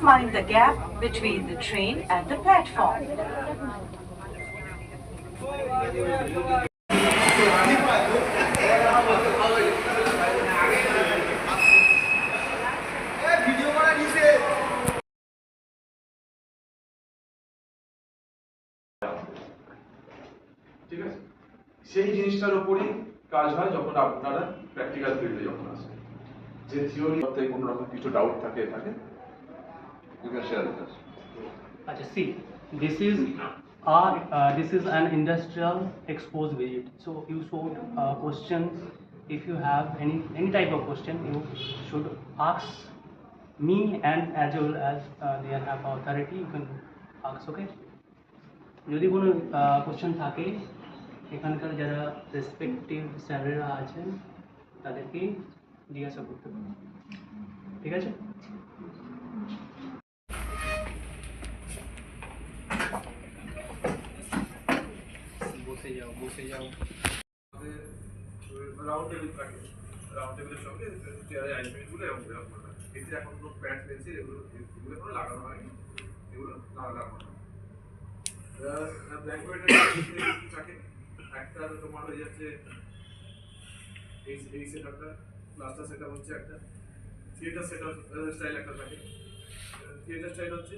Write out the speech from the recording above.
Please mind the gap between the train and the platform. ঠিক আছে, সেই জিনিসটার উপরই কাজ হয় যখন আপনারা প্র্যাকটিক্যাল ফিল্ডে যখন আসেন। যে থিওরি অর্থে কোনো রকম কিছু ডাউট থাকে you can share with us. Acha, see, this is an industrial expose visit. So you should questions. If you have any type of question, you should ask me, and as well as they have authority, you can ask. Okay. যদি কোনো question থাকে এখানকার যারা respective স্যারেরা আছেন তাদেরকে জিজ্ঞাসা করতে পারেন, ঠিক আছে? বসে যাও রাউন্ড টেবিল থাকে, রাউন্ড টেবিলের সঙ্গে চেয়ারের অ্যারেঞ্জমেন্টগুলো এরকম করবে। এতে এখন কোনো প্যাড পেন্সিল এগুলো কোনো লাগানো হয়নি, এগুলো লাগানো হয়। ব্ল্যাকবোর্ডের থাকে একটা, তোমার হয়ে যাচ্ছে এই সেটআপটা, ক্লাসটা সেটআপ হচ্ছে একটা, থিয়েটার সেটআপ স্টাইল একটা থাকে। থিয়েটার স্টাইল হচ্ছে